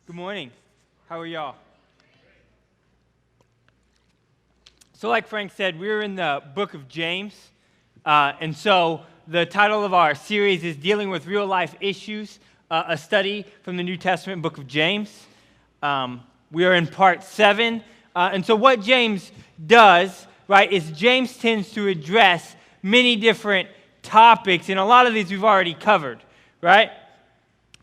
Good morning. How are y'all? So like Frank said, we're in the book of James. And so the title of our series is Dealing with Real Life Issues, a study from the New Testament book of James. We are in part 7. And so what James does, right, is James tends to address many different topics. And a lot of these we've already covered, right?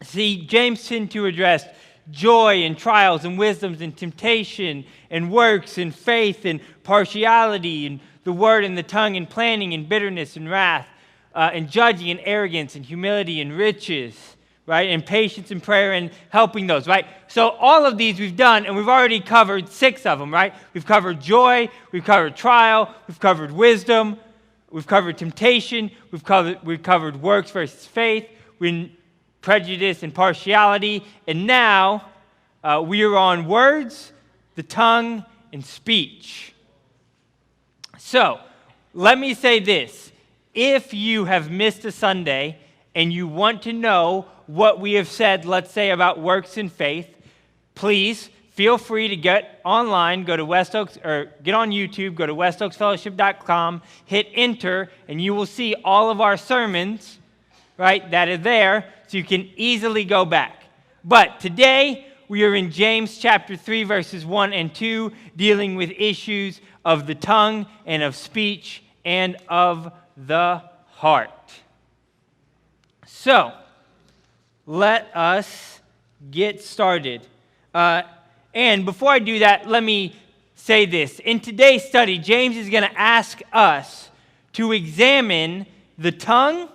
See, James tends to address joy and trials and wisdoms and temptation and works and faith and partiality and the word and the tongue and planning and bitterness and wrath and judging and arrogance and humility and riches, right? And patience and prayer and helping those, right? So all of these we've done, and we've already covered 6 of them, right? We've covered joy, we've covered trial, we've covered wisdom, we've covered temptation, we've covered works versus faith, prejudice and partiality, and now we are on words, the tongue, and speech. So, let me say this. If you have missed a Sunday and you want to know what we have said, let's say, about works and faith, please feel free to get online, go to West Oaks, or get on YouTube, go to westoaksfellowship.com, hit enter, and you will see all of our sermons, right, that are there, so you can easily go back. But today, we are in James chapter 3, verses 1 and 2, dealing with issues of the tongue and of speech and of the heart. So, let us get started. And before I do that, let me say this. In today's study, James is going to ask us to examine the tongue,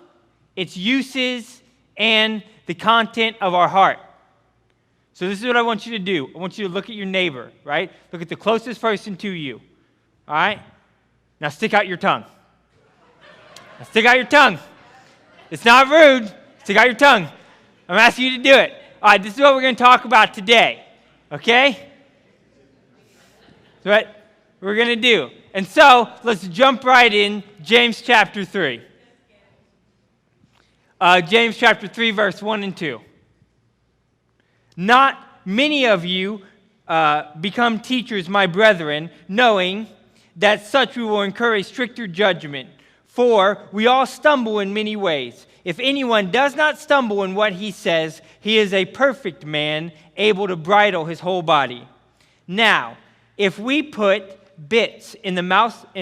its uses, and the content of our heart. So this is what I want you to do. I want you to look at your neighbor, right? Look at the closest person to you, all right? Now stick out your tongue. Now stick out your tongue. It's not rude. Stick out your tongue. I'm asking you to do it. All right, this is what we're going to talk about today, okay? That's what we're going to do. And so let's jump right in, James chapter 3. James chapter 3, verse 1 and 2. Not many of you become teachers, my brethren, knowing that such we will encourage stricter judgment. For we all stumble in many ways. If anyone does not stumble in what he says, he is a perfect man, able to bridle his whole body. Now, if we put bits in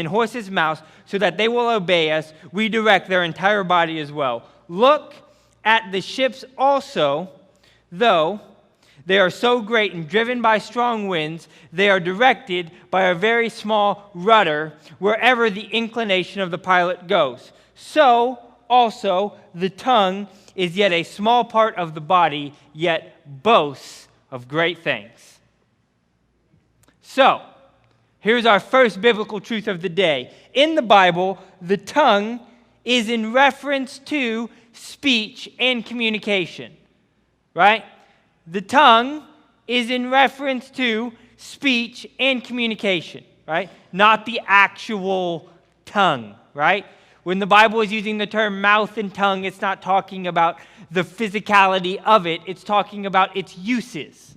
horses' mouths so that they will obey us, we direct their entire body as well. Look at the ships also, though they are so great and driven by strong winds, they are directed by a very small rudder wherever the inclination of the pilot goes. So also the tongue is yet a small part of the body, yet boasts of great things. So, here's our first biblical truth of the day. In the Bible, the tongue is in reference to speech and communication, right? The tongue is in reference to speech and communication, right? Not the actual tongue, right? When the Bible is using the term mouth and tongue, it's not talking about the physicality of it. It's talking about its uses.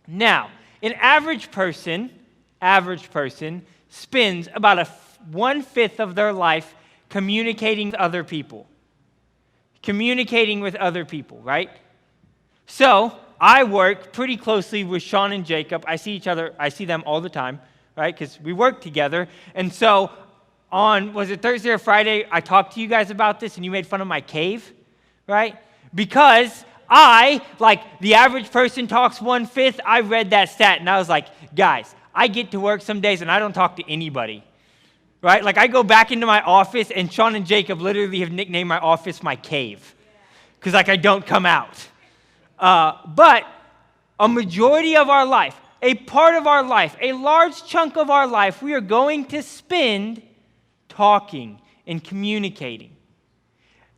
Now, an average person spends about 1/5 of their life communicating with other people. Communicating with other people, right? So, I work pretty closely with Sean and Jacob. I see them all the time, right? Because we work together. And so, was it Thursday or Friday, I talked to you guys about this and you made fun of my cave, right? Because like the average person talks 1/5, I read that stat and I was like, guys, I get to work some days and I don't talk to anybody, right? Like I go back into my office and Sean and Jacob literally have nicknamed my office my cave. Because like I don't come out. But a majority of our life, a part of our life, a large chunk of our life, we are going to spend talking and communicating.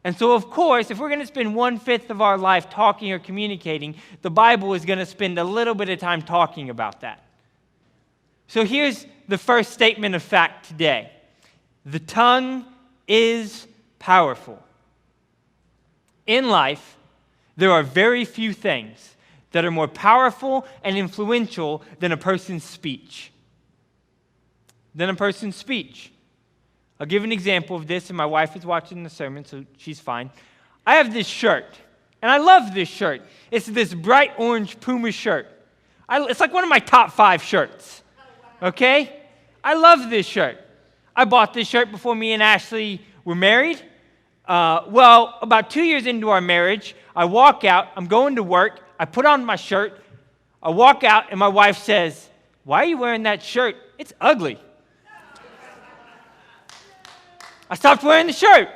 And so, of course, if we're going to spend 1/5 of our life talking or communicating, the Bible is going to spend a little bit of time talking about that. So here's the first statement of fact today. The tongue is powerful. In life, there are very few things that are more powerful and influential than a person's speech. I'll give an example of this, and my wife is watching the sermon, so she's fine. I have this shirt, and I love this shirt. It's this bright orange Puma shirt. It's like one of my top 5 shirts, okay? I love this shirt. I bought this shirt before me and Ashley were married. About 2 years into our marriage, I walk out, I'm going to work, I put on my shirt, I walk out, and my wife says, "Why are you wearing that shirt? It's ugly." I stopped wearing the shirt.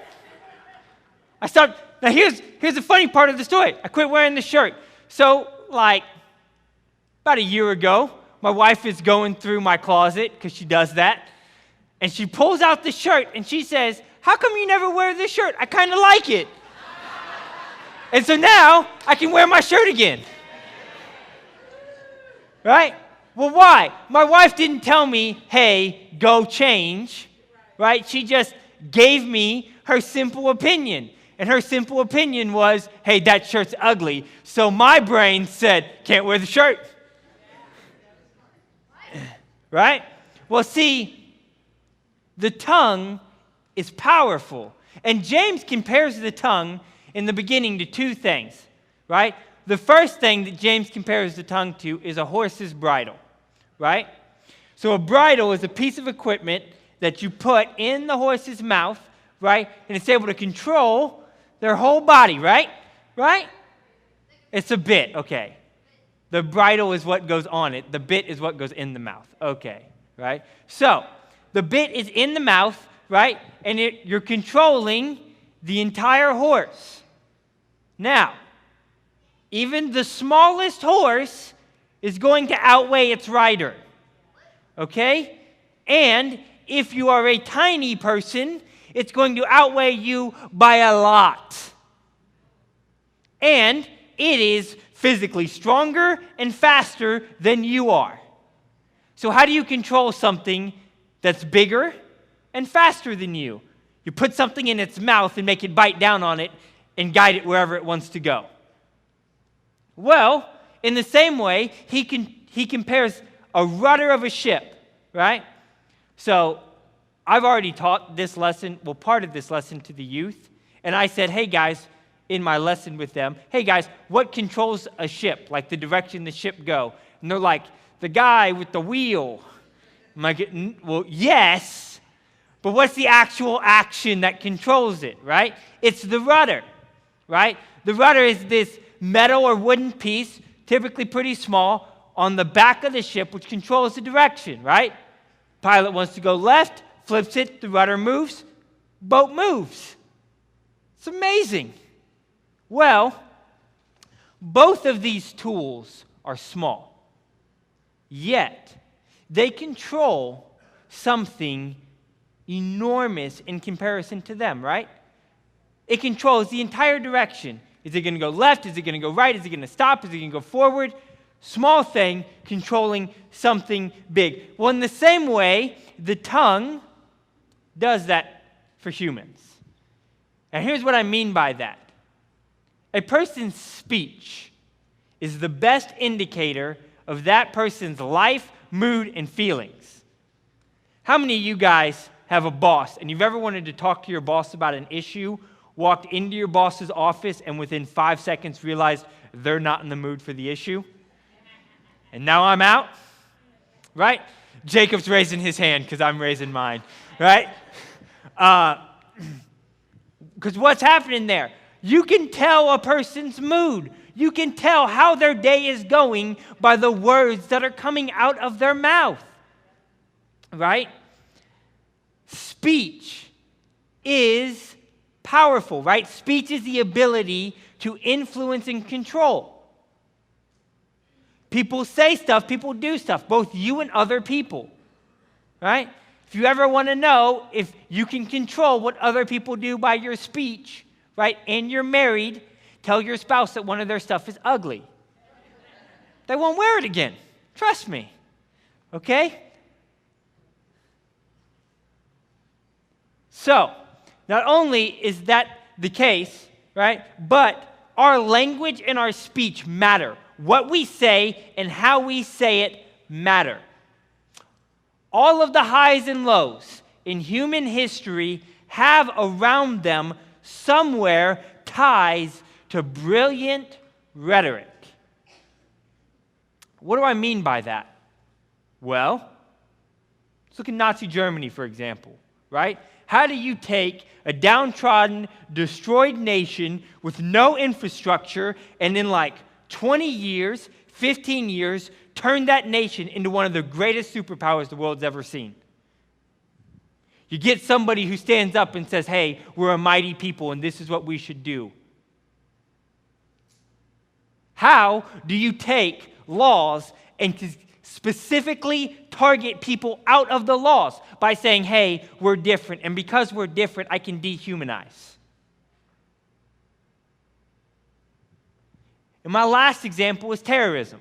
Now here's the funny part of the story. I quit wearing the shirt. So, about a year ago, my wife is going through my closet, because she does that, and she pulls out the shirt, and she says, "How come you never wear this shirt? I kind of like it." And so now, I can wear my shirt again. Right? Well, why? My wife didn't tell me, "Hey, go change." Right? She just gave me her simple opinion. And her simple opinion was, "Hey, that shirt's ugly." So my brain said, "Can't wear the shirt." Right? Well, see, the tongue is powerful. And James compares the tongue in the beginning to 2 things, right? The first thing that James compares the tongue to is a horse's bridle, right? So a bridle is a piece of equipment that you put in the horse's mouth, right? And it's able to control their whole body, right? Right? It's a bit, okay. The bridle is what goes on it. The bit is what goes in the mouth. Okay, right? So, the bit is in the mouth, right? And you're controlling the entire horse. Now, even the smallest horse is going to outweigh its rider. Okay? And if you are a tiny person, it's going to outweigh you by a lot. And it is physically stronger and faster than you are. So how do you control something that's bigger and faster than you? You put something in its mouth and make it bite down on it and guide it wherever it wants to go. Well, in the same way, he compares a rudder of a ship, right? So I've already taught this lesson, part of this lesson to the youth. And I said, "Hey guys," in my lesson with them, "Hey guys, what controls a ship? Like the direction the ship go?" And they're like, "The guy with the wheel." I'm like, "Well, yes, but what's the actual action that controls it, right? It's the rudder, right? The rudder is this metal or wooden piece, typically pretty small, on the back of the ship, which controls the direction, right? Pilot wants to go left, flips it, the rudder moves, boat moves. It's amazing. Well, both of these tools are small, yet they control something enormous in comparison to them, right? It controls the entire direction. Is it going to go left? Is it going to go right? Is it going to stop? Is it going to go forward? Small thing controlling something big. Well, in the same way, the tongue does that for humans. And here's what I mean by that. A person's speech is the best indicator of that person's life, mood, and feelings. How many of you guys have a boss, and you've ever wanted to talk to your boss about an issue, walked into your boss's office, and within 5 seconds realized they're not in the mood for the issue? And now I'm out, right? Jacob's raising his hand because I'm raising mine, right? Because what's happening there? You can tell a person's mood. You can tell how their day is going by the words that are coming out of their mouth, right? Speech is powerful, right? Speech is the ability to influence and control. People say stuff, people do stuff, both you and other people, right? If you ever want to know if you can control what other people do by your speech, right, and you're married, tell your spouse that one of their stuff is ugly. They won't wear it again. Trust me, okay? So, not only is that the case, right, but Our language and our speech matter. What we say and how we say it matter. All of the highs and lows in human history have around them somewhere ties to brilliant rhetoric. What do I mean by that? Well, let's look at Nazi Germany, for example, right? How do you take a downtrodden, destroyed nation with no infrastructure and in like 20 years, 15 years, turn that nation into one of the greatest superpowers the world's ever seen? You get somebody who stands up and says, hey, we're a mighty people and this is what we should do. How do you take laws and specifically target people out of the laws by saying, hey, we're different, and because we're different, I can dehumanize? And my last example is terrorism.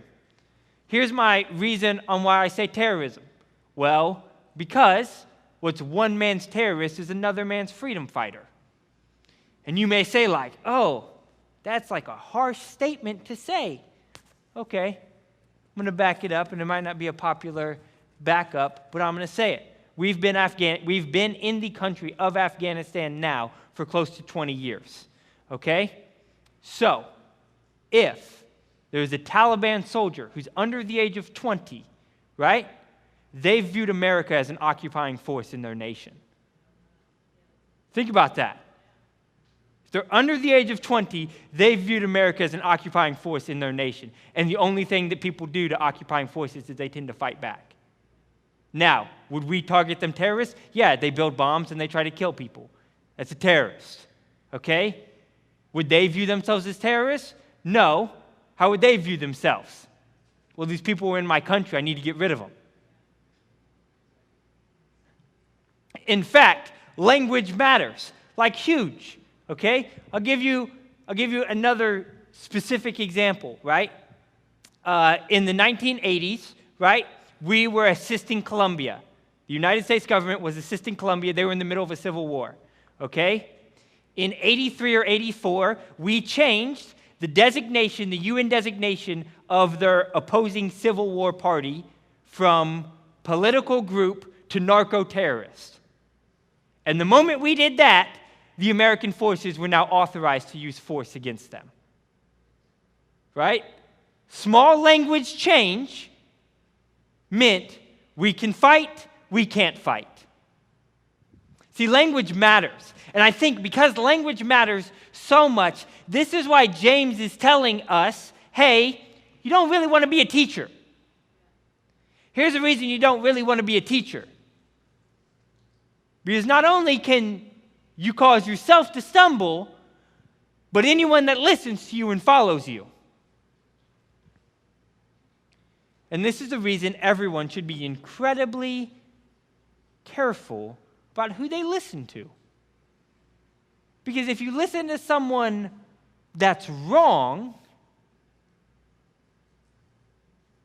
Here's my reason on why I say terrorism. Well, because what's one man's terrorist is another man's freedom fighter. And you may say like, oh, that's like a harsh statement to say. Okay, I'm going to back it up, and it might not be a popular backup, but I'm going to say it. We've been in the country of Afghanistan now for close to 20 years. Okay? So, if there's a Taliban soldier who's under the age of 20, right? They've viewed America as an occupying force in their nation. Think about that. If they're under the age of 20, they've viewed America as an occupying force in their nation. And the only thing that people do to occupying forces is they tend to fight back. Now, would we target them terrorists? Yeah, they build bombs and they try to kill people. That's a terrorist. Okay? Would they view themselves as terrorists? No. How would they view themselves? Well, these people are in my country. I need to get rid of them. In fact, language matters, like huge. Okay? I'll give you another specific example, right? In the 1980s, right, we were assisting Colombia. The United States government was assisting Colombia. They were in the middle of a civil war. Okay? In 83 or 84, we changed the designation, the UN designation of their opposing civil war party from political group to narco-terrorist. And the moment we did that, the American forces were now authorized to use force against them. Right? Small language change meant we can fight, we can't fight. See, language matters. And I think because language matters so much, this is why James is telling us, hey, you don't really want to be a teacher. Here's the reason you don't really want to be a teacher. Because not only can you cause yourself to stumble, but anyone that listens to you and follows you. And this is the reason everyone should be incredibly careful about who they listen to. Because if you listen to someone that's wrong,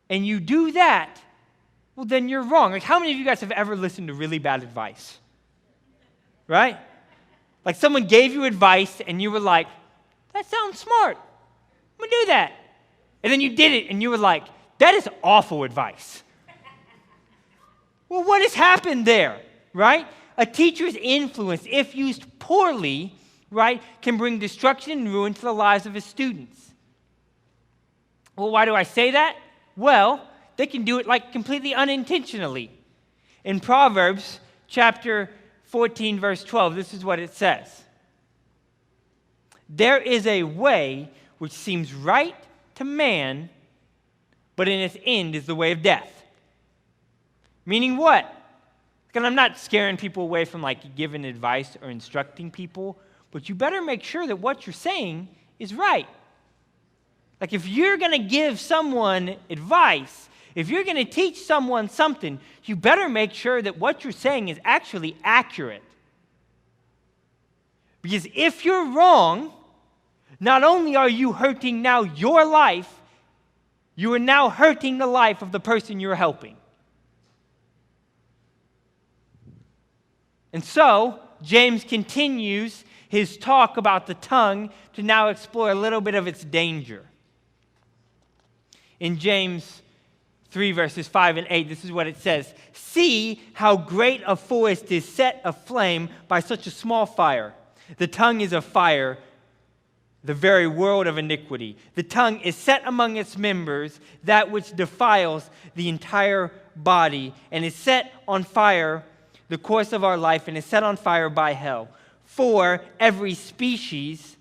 and you do that, well, then you're wrong. Like, how many of you guys have ever listened to really bad advice? Right? Like someone gave you advice and you were like, that sounds smart. I'm going to do that. And then you did it and you were like, that is awful advice. Well, what has happened there, right? A teacher's influence, if used poorly, right, can bring destruction and ruin to the lives of his students. Well, why do I say that? Well, they can do it like completely unintentionally. In Proverbs chapter 14, verse 12, this is what it says. There is a way which seems right to man, but in its end is the way of death. Meaning what? And I'm not scaring people away from like giving advice or instructing people, but you better make sure that what you're saying is right. Like if you're going to give someone advice, if you're going to teach someone something, you better make sure that what you're saying is actually accurate. Because if you're wrong, not only are you hurting now your life, you are now hurting the life of the person you're helping. And so, James continues his talk about the tongue to now explore a little bit of its danger. In James 3 verses 5 and 8, this is what it says. See how great a forest is set aflame by such a small fire. The tongue is a fire, the very world of iniquity. The tongue is set among its members, that which defiles the entire body, and is set on fire the course of our life, and is set on fire by hell. For every species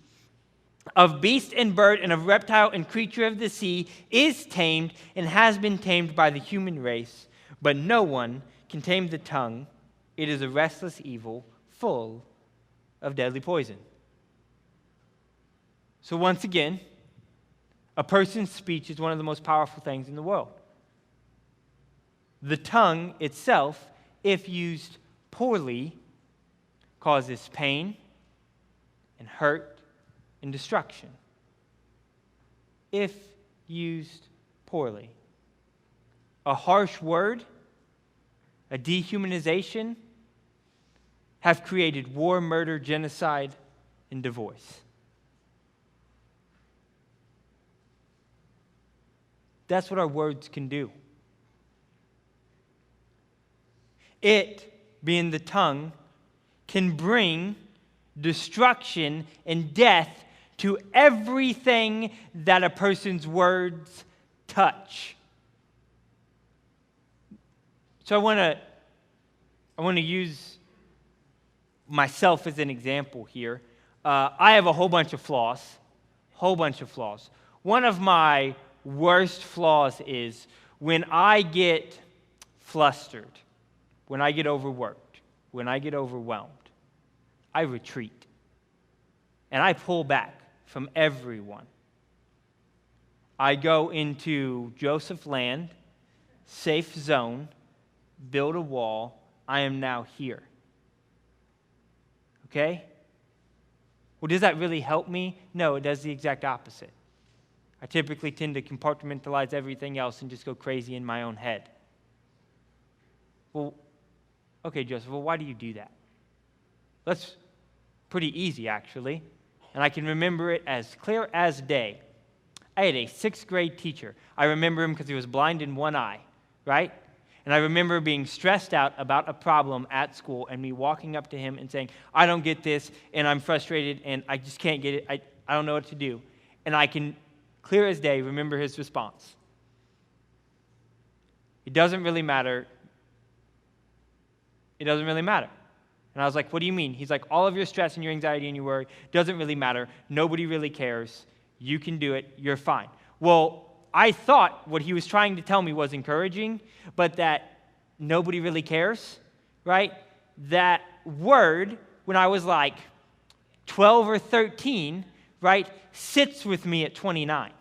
of beast and bird and of reptile and creature of the sea is tamed and has been tamed by the human race, but no one can tame the tongue. It is a restless evil, full of deadly poison. So once again, a person's speech is one of the most powerful things in the world. The tongue itself, if used poorly, causes pain and hurt and destruction. If used poorly. A harsh word, a dehumanization, have created war, murder, genocide, and divorce. That's what our words can do. It, being the tongue, can bring destruction and death to everything that a person's words touch. So I want to use myself as an example here. I have a whole bunch of flaws. One of my worst flaws is when I get flustered, when I get overworked, when I get overwhelmed, I retreat. And I pull back from everyone. I go into Joseph land, safe zone, build a wall. I am now here. Okay? Well, does that really help me? No, it does the exact opposite. I typically tend to compartmentalize everything else and just go crazy in my own head. Well, okay, Joseph, well, why do you do that? That's pretty easy, actually. And I can remember it as clear as day. I had a 6th grade teacher. I remember him because he was blind in one eye, right? And I remember being stressed out about a problem at school and me walking up to him and saying, I don't get this, and I'm frustrated, and I just can't get it. I don't know what to do. And I can, clear as day, remember his response. It doesn't really matter. It doesn't really matter. And I was like, what do you mean? He's like, all of your stress and your anxiety and your worry doesn't really matter. Nobody really cares. You can do it. You're fine. Well, I thought what he was trying to tell me was encouraging, but that nobody really cares, right? That word, when I was like 12 or 13, right, sits with me at 29,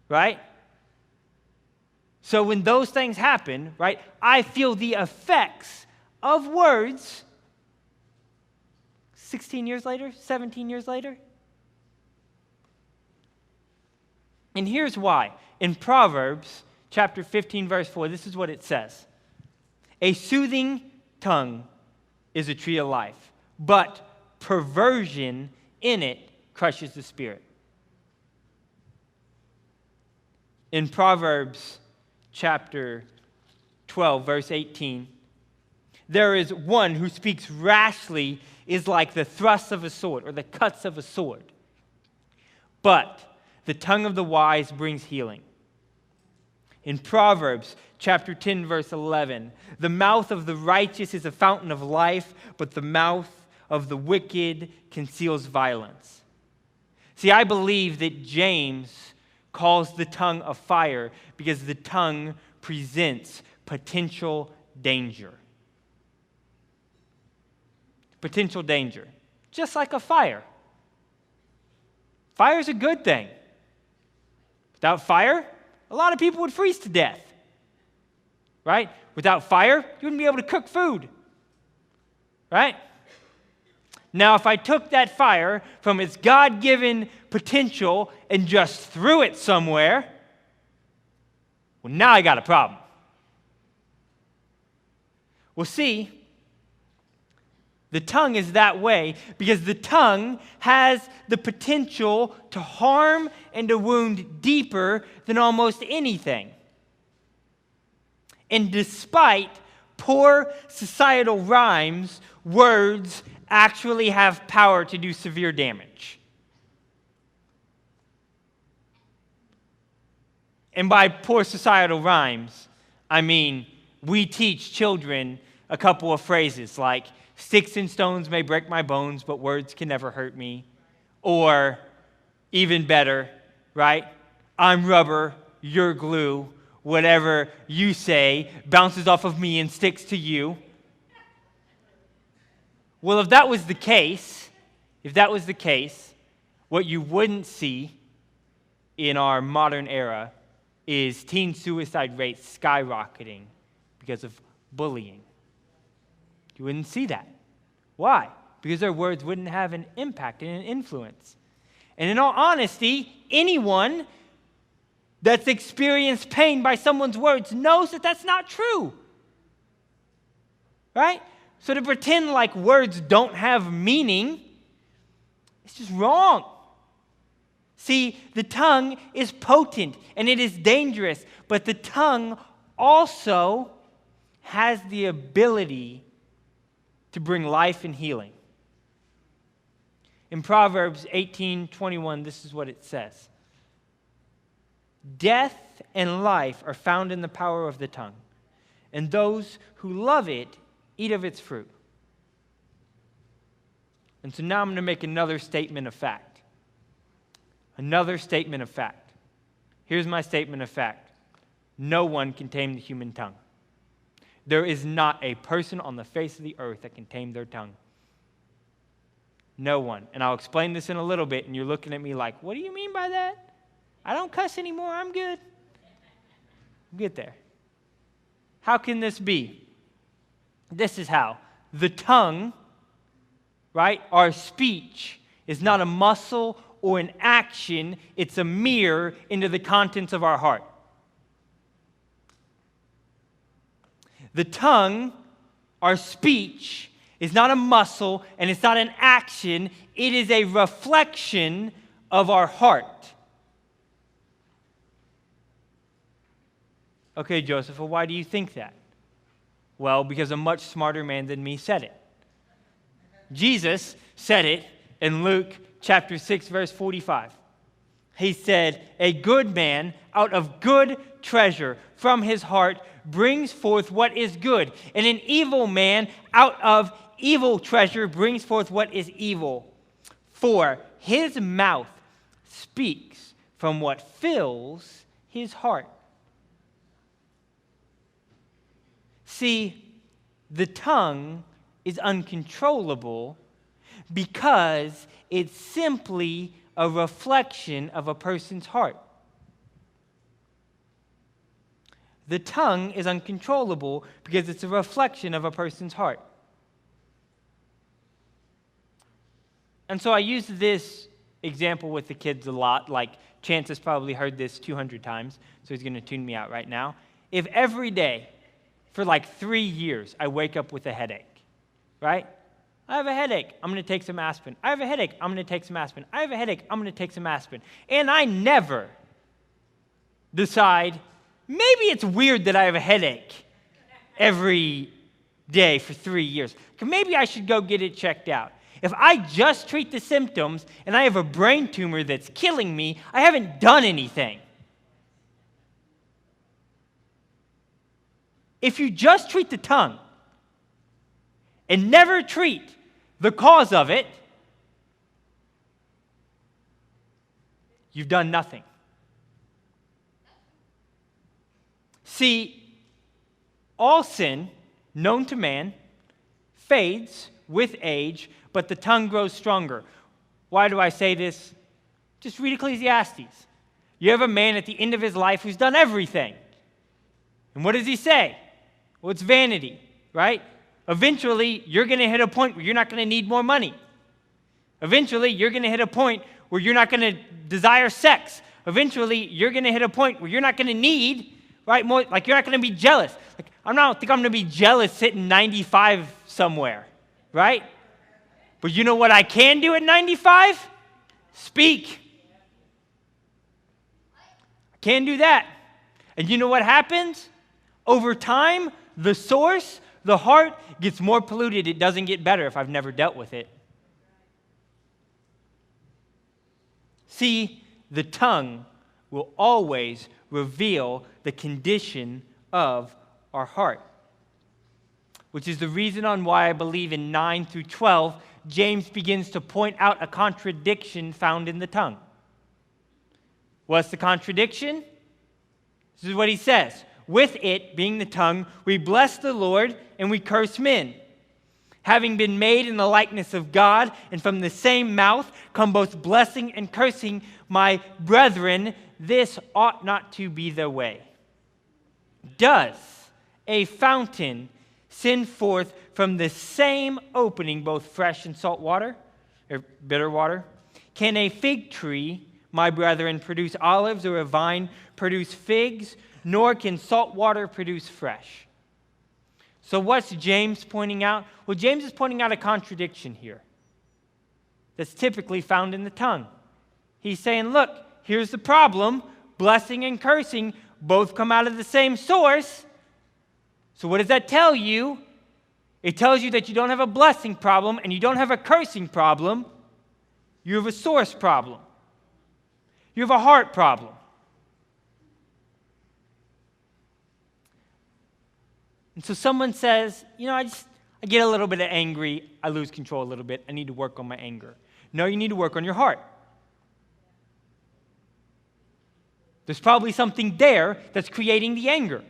right? So when those things happen, right, I feel the effects of words 16 years later, 17 years later. And here's why. In Proverbs chapter 15, verse 4, this is what it says. A soothing tongue is a tree of life, but perversion in it crushes the spirit. In Proverbs chapter 12, verse 18, there is one who speaks rashly is like the thrusts of a sword or the cuts of a sword. But the tongue of the wise brings healing. In Proverbs chapter 10, verse 11, the mouth of the righteous is a fountain of life, but the mouth of the wicked conceals violence. See, I believe that James calls the tongue a fire because the tongue presents potential danger. Potential danger. Just like a fire. Fire is a good thing. Without fire, a lot of people would freeze to death. Right? Without fire, you wouldn't be able to cook food. Right? Now, if I took that fire from its God-given potential and just threw it somewhere, well, now I got a problem. Well, see, The tongue is that way because the tongue has the potential to harm and to wound deeper than almost anything. And despite poor societal rhymes, words actually have power to do severe damage. And by poor societal rhymes, I mean we teach children a couple of phrases like, "Sticks and stones may break my bones, but words can never hurt me." Or, even better, right? "I'm rubber, you're glue. Whatever you say bounces off of me and sticks to you." Well, if that was the case, what you wouldn't see in our modern era is teen suicide rates skyrocketing because of bullying. You wouldn't see that. Why? Because our words wouldn't have an impact and an influence. And in all honesty, anyone that's experienced pain by someone's words knows that that's not true. Right? So to pretend like words don't have meaning, it's just wrong. See, the tongue is potent and it is dangerous, but the tongue also has the ability to bring life and healing. In Proverbs 18:21, this is what it says. "Death and life are found in the power of the tongue, and those who love it eat of its fruit." And so now I'm going to make another statement of fact. Another statement of fact. Here's my statement of fact. No one can tame the human tongue. There is not a person on the face of the earth that can tame their tongue. No one. And I'll explain this in a little bit, and you're looking at me like, "What do you mean by that? I don't cuss anymore. I'm good." We'll get there. How can this be? This is how. The tongue, right, our speech, is not a muscle or an action. It's a mirror into the contents of our heart. The tongue, our speech, is not a muscle and it's not an action. It is a reflection of our heart. Okay, Joseph, well, why do you think that? Well, because a much smarter man than me said it. Jesus said it in Luke chapter 6, verse 45. He said, "A good man out of good treasure from his heart brings forth what is good, and an evil man out of evil treasure brings forth what is evil. For his mouth speaks from what fills his heart." See, the tongue is uncontrollable because it's simply a reflection of a person's heart. The tongue is uncontrollable because it's a reflection of a person's heart. And so I use this example with the kids a lot. Like, Chance has probably heard this 200 times, so he's going to tune me out right now. If every day, for like 3 years, I wake up with a headache, right? I have a headache. I'm going to take some aspirin. I have a headache. I'm going to take some aspirin. I have a headache. I'm going to take some aspirin. And I never decide, maybe it's weird that I have a headache every day for 3 years. Maybe I should go get it checked out. If I just treat the symptoms and I have a brain tumor that's killing me, I haven't done anything. If you just treat the tongue and never treat the cause of it, you've done nothing. See, all sin known to man fades with age, but the tongue grows stronger. Why do I say this? Just read Ecclesiastes. You have a man at the end of his life who's done everything. And what does he say? Well, it's vanity, right? Eventually, you're going to hit a point where you're not going to need more money. Eventually, you're going to hit a point where you're not going to desire sex. Eventually, you're going to hit a point where you're not going to need, right, more, like you're not going to be jealous. Like, I don't think I'm going to be jealous sitting 95 somewhere, right? But you know what I can do at 95? Speak. I can do that. And you know what happens? Over time, the source, the heart, gets more polluted. It doesn't get better if I've never dealt with it. See, the tongue will always reveal the condition of our heart, which is the reason on why I believe in 9 through 12, James begins to point out a contradiction found in the tongue. What's the contradiction? This is what he says. With it, being the tongue, we bless the Lord and we curse men. Having been made in the likeness of God, and from the same mouth come both blessing and cursing, my brethren, this ought not to be the way. Does a fountain send forth from the same opening both fresh and salt water, or bitter water? Can a fig tree, my brethren, produce olives, or a vine produce figs? Nor can salt water produce fresh. So what's James pointing out? Well, James is pointing out a contradiction here that's typically found in the tongue. He's saying, look, here's the problem. Blessing and cursing both come out of the same source. So what does that tell you? It tells you that you don't have a blessing problem and you don't have a cursing problem. You have a source problem. You have a heart problem. And so someone says, I get a little bit angry, I lose control a little bit, I need to work on my anger. No, you need to work on your heart. There's probably something there that's creating the anger.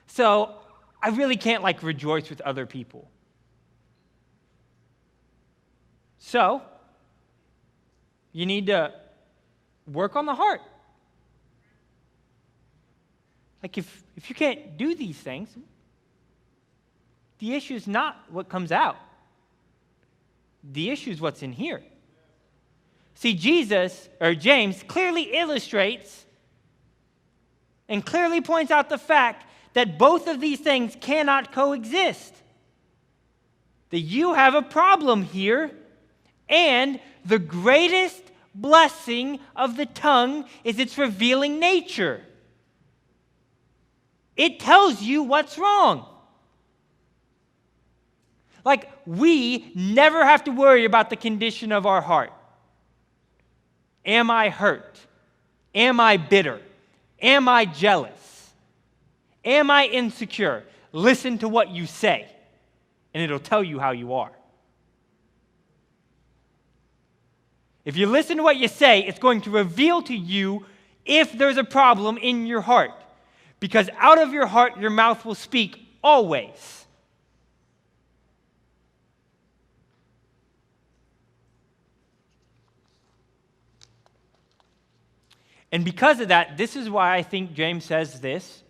So I really can't rejoice with other people. So you need to work on the heart. If you can't do these things, the issue is not what comes out. The issue is what's in here. See, James clearly illustrates and clearly points out the fact that both of these things cannot coexist. That you have a problem here, and the greatest blessing of the tongue is its revealing nature. It tells you what's wrong. We never have to worry about the condition of our heart. Am I hurt? Am I bitter? Am I jealous? Am I insecure? Listen to what you say, and it'll tell you how you are. If you listen to what you say, it's going to reveal to you if there's a problem in your heart. Because out of your heart, your mouth will speak always. And because of that, this is why I think James says this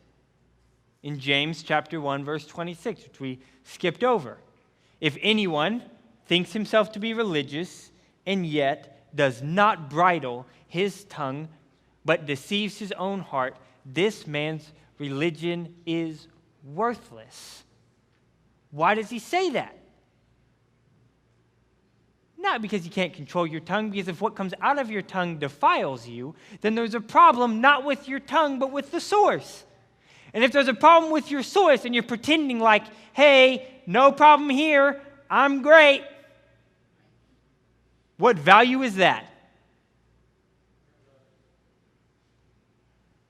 in James chapter 1, verse 26, which we skipped over. If anyone thinks himself to be religious and yet does not bridle his tongue, but deceives his own heart, this man's religion is worthless. Why does he say that? Not because you can't control your tongue, because if what comes out of your tongue defiles you, then there's a problem not with your tongue, but with the source. And if there's a problem with your source and you're pretending hey, no problem here, I'm great, what value is that?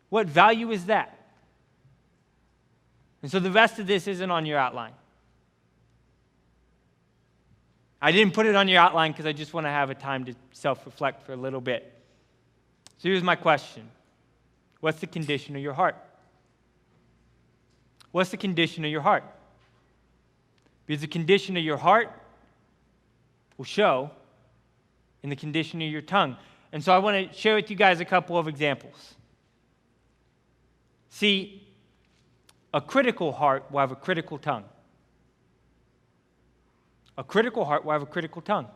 What value is that? And so the rest of this isn't on your outline. I didn't put it on your outline because I just want to have a time to self-reflect for a little bit. So here's my question. What's the condition of your heart? What's the condition of your heart? Because the condition of your heart will show in the condition of your tongue. And so I want to share with you guys a couple of examples. See, a critical heart will have a critical tongue. A critical heart will have a critical tongue.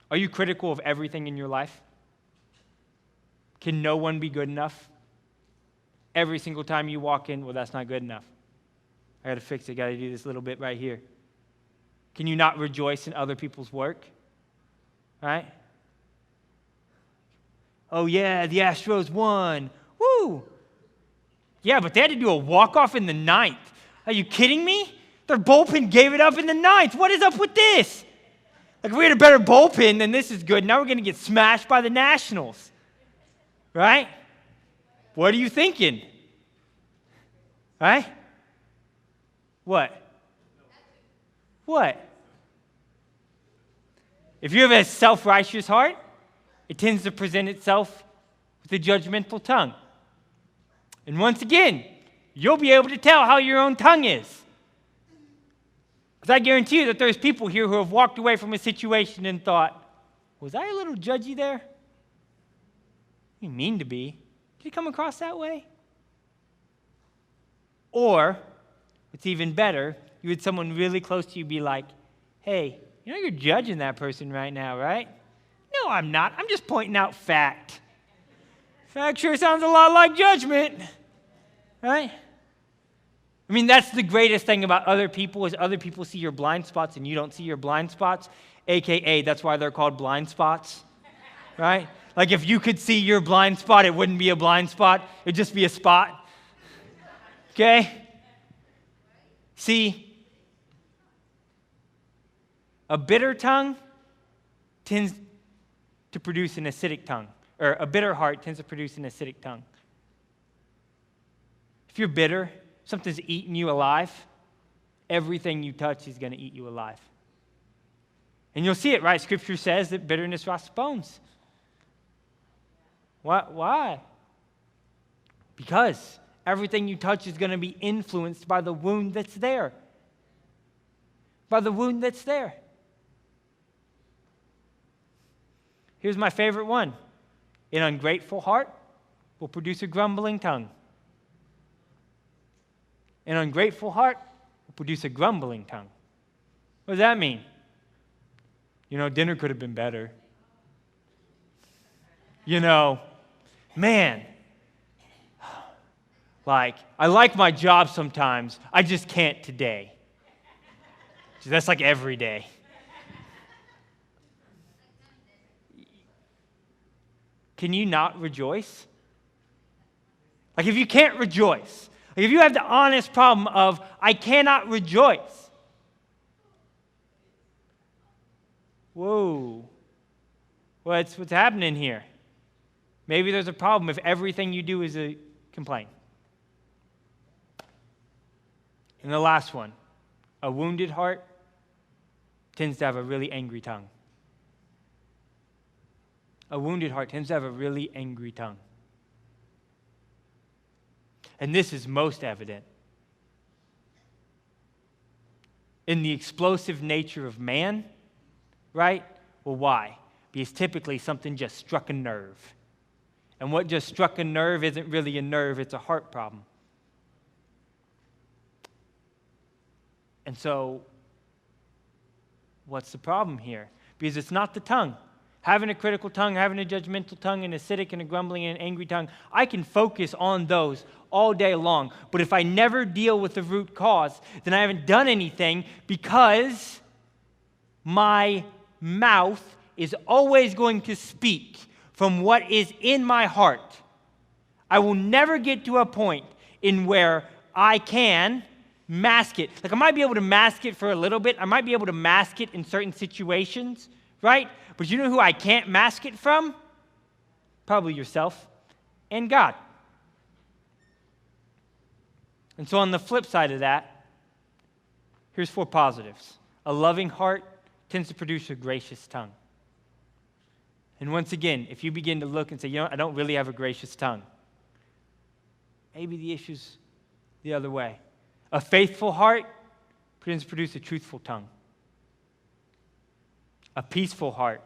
Are you critical of everything in your life? Can no one be good enough? Every single time you walk in, well, that's not good enough. got to fix it. Got to do this little bit right here. Can you not rejoice in other people's work? Right? Oh, yeah, the Astros won. Woo! Yeah, but they had to do a walk-off in the ninth. Are you kidding me? Their bullpen gave it up in the ninth. What is up with this? Like, if we had a better bullpen, then this is good. Now we're going to get smashed by the Nationals. Right? What are you thinking? Right? What? What? If you have a self-righteous heart, it tends to present itself with a judgmental tongue. And once again, you'll be able to tell how your own tongue is. Because I guarantee you that there's people here who have walked away from a situation and thought, was I a little judgy there? You mean to be. Did it come across that way? Or, what's even better, you had someone really close to you be like, hey, you know you're judging that person right now, right? No, I'm not. I'm just pointing out fact. Fact sure sounds a lot like judgment, right? I mean, that's the greatest thing about other people is other people see your blind spots and you don't see your blind spots, a.k.a. that's why they're called blind spots, right? Like if you could see your blind spot, it wouldn't be a blind spot. It'd just be a spot, okay? See, a bitter tongue tends to produce an acidic tongue, or a bitter heart tends to produce an acidic tongue. If you're bitter, something's eating you alive, everything you touch is going to eat you alive. And you'll see it, right? Scripture says that bitterness rots bones. Why? Because everything you touch is going to be influenced by the wound that's there. By the wound that's there. Here's my favorite one. An ungrateful heart will produce a grumbling tongue. An ungrateful heart will produce a grumbling tongue. What does that mean? You know, dinner could have been better. You know, man, like, I like my job sometimes. I just can't today. That's like every day. Can you not rejoice? Like if you can't rejoice, like if you have the honest problem of, I cannot rejoice. Whoa. What's happening here? Maybe there's a problem if everything you do is a complaint. And the last one, a wounded heart tends to have a really angry tongue. A wounded heart tends to have a really angry tongue. And this is most evident in the explosive nature of man, right? Well, why? Because typically something just struck a nerve. And what just struck a nerve isn't really a nerve, it's a heart problem. And so, what's the problem here? Because it's not the tongue. Having a critical tongue, having a judgmental tongue, an acidic and a grumbling and an angry tongue, I can focus on those all day long. But if I never deal with the root cause, then I haven't done anything because my mouth is always going to speak from what is in my heart. I will never get to a point in where I can mask it. Like I might be able to mask it for a little bit. I might be able to mask it in certain situations, right? But you know who I can't mask it from? Probably yourself and God. And so on the flip side of that, here's 4 positives. A loving heart tends to produce a gracious tongue. And once again, if you begin to look and say, you know, I don't really have a gracious tongue, maybe the issue's the other way. A faithful heart tends to produce a truthful tongue. A peaceful heart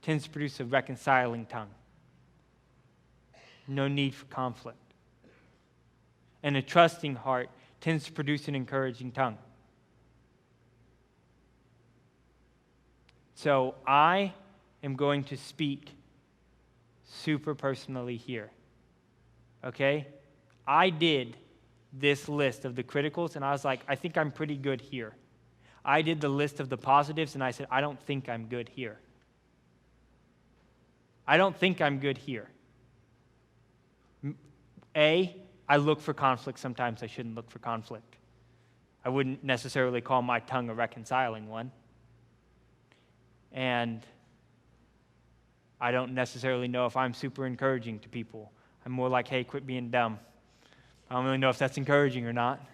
tends to produce a reconciling tongue. No need for conflict. And a trusting heart tends to produce an encouraging tongue. So I am going to speak super personally here. Okay? I did this list of the criticals, and I was like, I think I'm pretty good here. I did the list of the positives, and I said, I don't think I'm good here. I don't think I'm good here. A, I look for conflict sometimes I shouldn't look for conflict. I wouldn't necessarily call my tongue a reconciling one. And I don't necessarily know if I'm super encouraging to people. I'm more like, hey, quit being dumb. I don't really know if that's encouraging or not.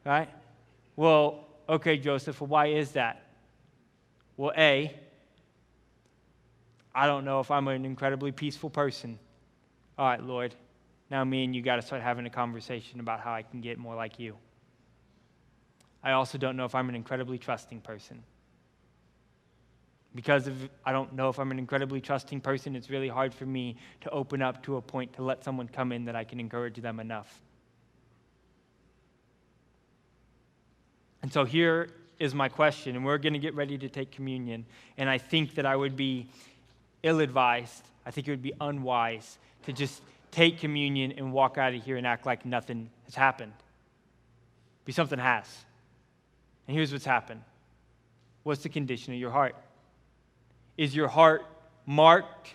Right? Well, okay, Joseph, well, why is that? Well, A, I don't know if I'm an incredibly peaceful person. All right, Lord, now me and you got to start having a conversation about how I can get more like you. I also don't know if I'm an incredibly trusting person. Because I don't know if I'm an incredibly trusting person, it's really hard for me to open up to a point to let someone come in that I can encourage them enough. And so here is my question, and we're going to get ready to take communion, and I think that I would be ill-advised, I think it would be unwise to just take communion and walk out of here and act like nothing has happened. Because something has. And here's what's happened. What's the condition of your heart? Is your heart marked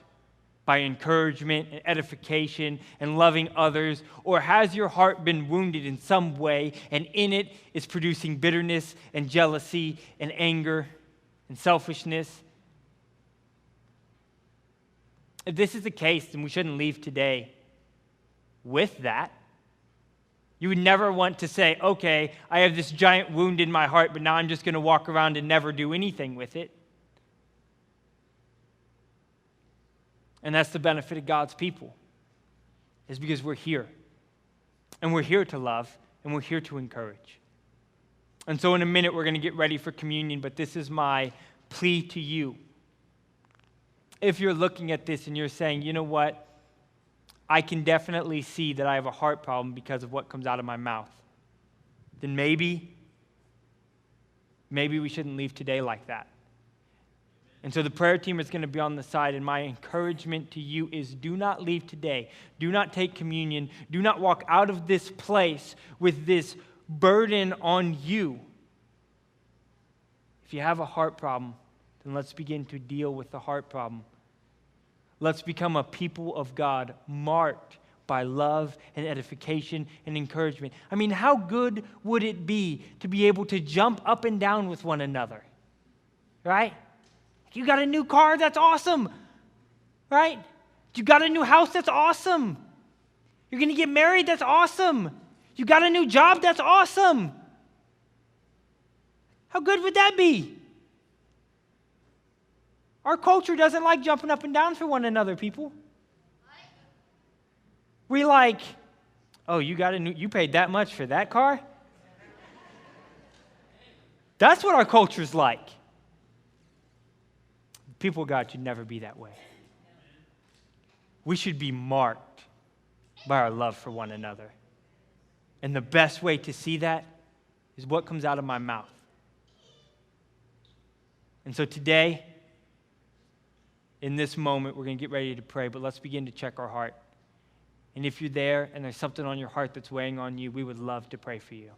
by encouragement and edification and loving others? Or has your heart been wounded in some way, and in it is producing bitterness and jealousy and anger and selfishness? If this is the case, then we shouldn't leave today with that. You would never want to say, okay, I have this giant wound in my heart, but now I'm just going to walk around and never do anything with it. And that's the benefit of God's people, is because we're here. And we're here to love, and we're here to encourage. And so in a minute, we're going to get ready for communion, but this is my plea to you. If you're looking at this and you're saying, you know what, I can definitely see that I have a heart problem because of what comes out of my mouth, then maybe we shouldn't leave today like that. And so the prayer team is going to be on the side, and my encouragement to you is do not leave today. Do not take communion. Do not walk out of this place with this burden on you. If you have a heart problem, then let's begin to deal with the heart problem. Let's become a people of God marked by love and edification and encouragement. I mean, how good would it be to be able to jump up and down with one another? Right? You got a new car? That's awesome. Right? You got a new house? That's awesome. You're going to get married? That's awesome. You got a new job? That's awesome. How good would that be? Our culture doesn't like jumping up and down for one another, people. We like, oh, you paid that much for that car? That's what our culture's like. People of God should never be that way. We should be marked by our love for one another. And the best way to see that is what comes out of my mouth. And so today, in this moment, we're going to get ready to pray, but let's begin to check our heart. And if you're there and there's something on your heart that's weighing on you, we would love to pray for you.